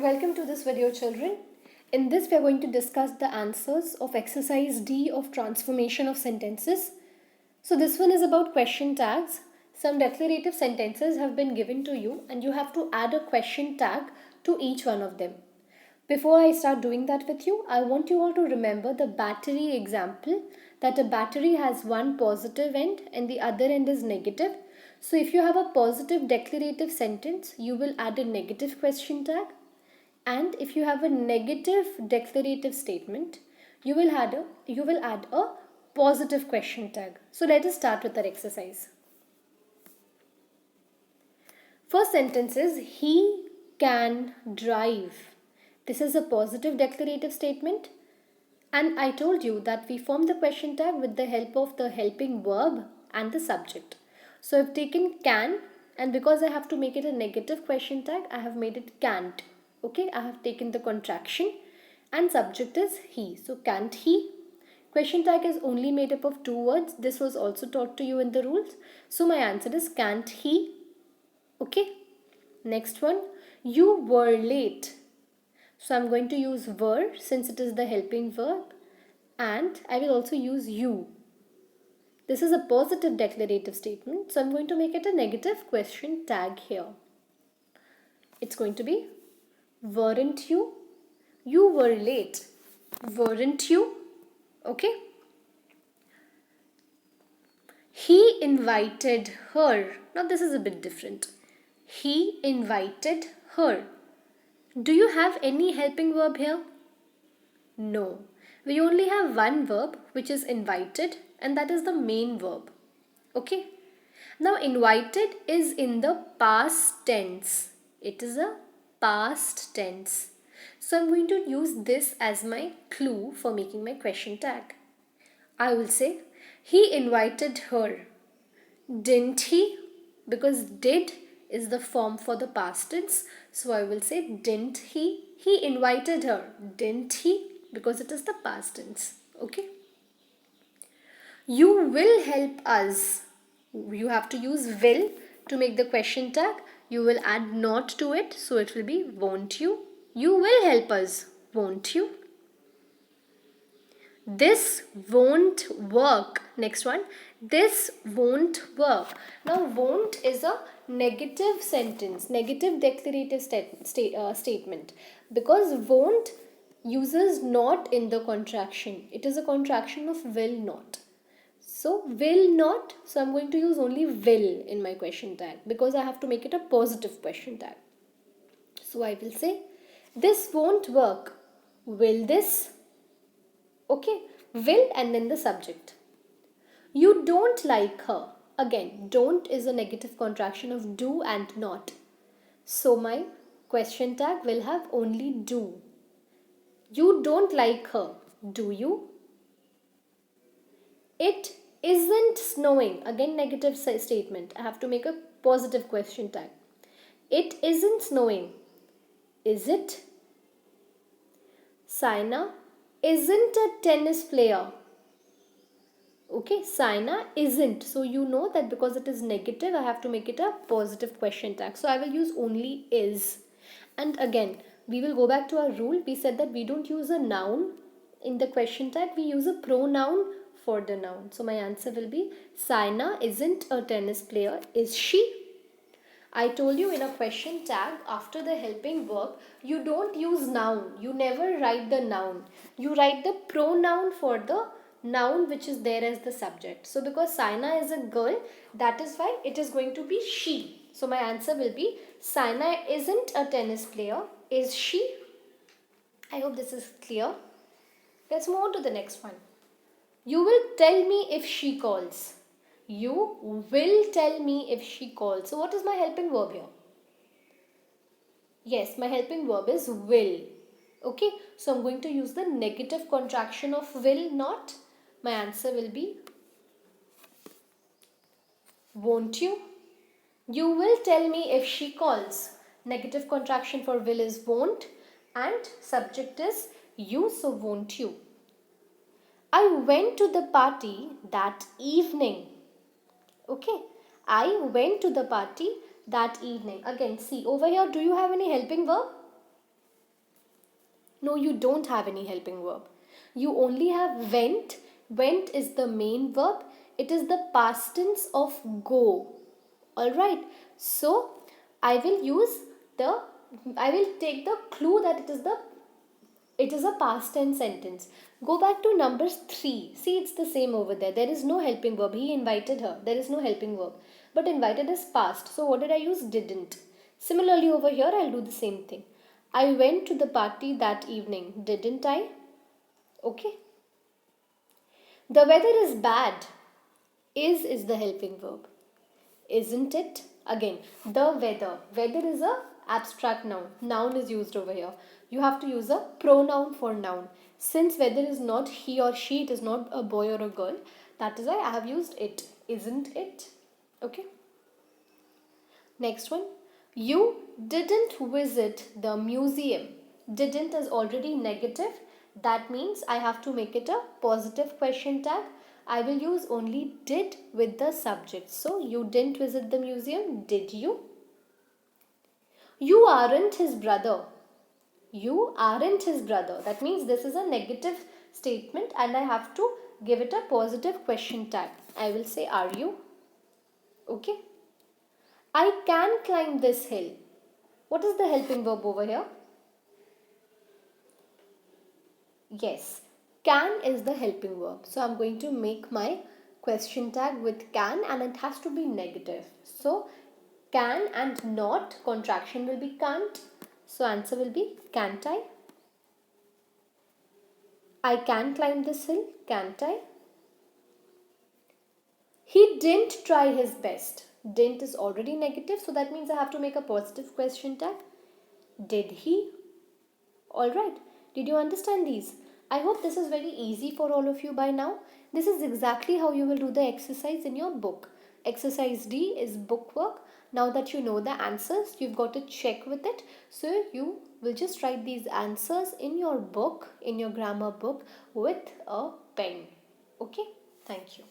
Welcome to this video, children. In this we are going to discuss the answers of exercise D of transformation of sentences. So this one is about question tags. Some declarative sentences have been given to you and you have to add a question tag to each one of them. Before I start doing that with you, I want you all to remember the battery example, that a battery has one positive end and the other end is negative. So if you have a positive declarative sentence, you will add a negative question tag. And if you have a negative declarative statement, you will add a positive question tag. So let us start with our exercise. First sentence is he can drive. This is a positive declarative statement. And I told you that we form the question tag with the help of the helping verb and the subject. So I've taken can, and because I have to make it a negative question tag, I have made it can't. Okay, I have taken the contraction and subject is he. So can't he? Question tag is only made up of two words. This was also taught to you in the rules. So my answer is can't he? Okay. Next one, you were late. So I'm going to use were since it is the helping verb, and I will also use you. This is a positive declarative statement, so I'm going to make it a negative question tag here. It's going to be weren't you? You were late. Weren't you? Okay. He invited her. Now this is a bit different. He invited her. Do you have any helping verb here? No. We only have one verb which is invited, and that is the main verb. Okay. Now invited is in the past tense. It is a past tense. So I'm going to use this as my clue for making my question tag. I will say he invited her. Didn't he? Because did is the form for the past tense. So I will say didn't he? He invited her. Didn't he? Because it is the past tense. Okay. You will help us. You have to use will to make the question tag. You will add not to it. So it will be won't you? You will help us. Won't you? This won't work. Next one. This won't work. Now won't is a negative sentence, negative declarative statement, because won't uses not in the contraction. It is a contraction of will not. So will not, so I'm going to use only will in my question tag because I have to make it a positive question tag. So I will say this won't work. Will this? Okay, will and then the subject. You don't like her. Again, don't is a negative contraction of do and not. So my question tag will have only do. You don't like her, do you? It isn't snowing. Again, negative statement. I have to make a positive question tag. It isn't snowing. Is it? Saina isn't a tennis player. Okay, Saina isn't. So you know that because it is negative, I have to make it a positive question tag. So I will use only is. And again, we will go back to our rule. We said that we don't use a noun in the question tag. We use a pronoun for the noun. So my answer will be Saina isn't a tennis player. Is she? I told you in a question tag, after the helping verb, you don't use noun. You never write the noun. You write the pronoun for the noun which is there as the subject. So because Saina is a girl, that is why it is going to be she. So my answer will be Saina isn't a tennis player. Is she? I hope this is clear. Let's move on to the next one. You will tell me if she calls. You will tell me if she calls. So what is my helping verb here? Yes, my helping verb is will. Okay, so I'm going to use the negative contraction of will not. My answer will be won't you? You will tell me if she calls. Negative contraction for will is won't and subject is you, so won't you? I went to the party that evening. Okay, I went to the party that evening. Again, see over here, do you have any helping verb? No, you don't have any helping verb. You only have went. Went is the main verb. It is the past tense of go. Alright. So I will use the I will take the clue that it is a past tense sentence. Go back to number 3. See, it's the same over there. There is no helping verb. He invited her. There is no helping verb. But invited is past. So what did I use? Didn't. Similarly over here, I'll do the same thing. I went to the party that evening. Didn't I? Okay. The weather is bad. Is the helping verb. Isn't it? Again, the weather. Weather is a abstract noun. Noun is used over here. You have to use a pronoun for noun. Since weather is not he or she, it is not a boy or a girl. That is why I have used it. Isn't it? Okay. Next one. You didn't visit the museum. Didn't is already negative. That means I have to make it a positive question tag. I will use only did with the subject. So, you didn't visit the museum, did you? You aren't his brother. You aren't his brother. That means this is a negative statement and I have to give it a positive question tag. I will say, are you? Okay. I can climb this hill. What is the helping verb over here? Yes, can is the helping verb. So I'm going to make my question tag with can and it has to be negative. So can and not, contraction will be can't. So answer will be can't I? I can climb this hill, can't I? He didn't try his best. Didn't is already negative, so that means I have to make a positive question tag. Did he? Alright, did you understand these? I hope this is very easy for all of you by now. This is exactly how you will do the exercise in your book. Exercise D is book work. Now that you know the answers, you've got to check with it. So you will just write these answers in your book, in your grammar book with a pen. Okay, thank you.